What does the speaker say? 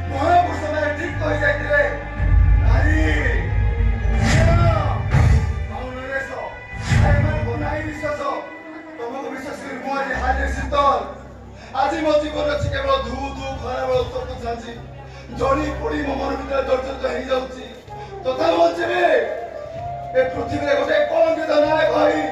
ମହାପୁରୁଷ ମାନେ ଠିକ କହିଯାଇଥିଲେ ନାରୀ ଆଉ ନରେଶ ଏମାନଙ୍କୁ ନାହିଁ ବିଶ୍ୱାସ ତମକୁ ବିଶ୍ୱାସ କରି ମୁଁ ଆଜି ହାରିଏ ଶୀତଲ ଆଜି ମୋ ଜୀବନ ଅଛି କେବଳ ଧୁ ଧୁ ଖରାବେଳ ଉତ୍ତପ୍ତ ଚାଲିଛି ଜଣି ପୋଡ଼ି ମୋ ମନ ଭିତରେ ଜର୍ଜରିତ ହେଇଯାଉଛି ତଥାପି ବଞ୍ଚିବି ଏ ପୃଥିବୀରେ ଗୋଟେ କଳଙ୍କିତ ନାୟକ ହୋଇ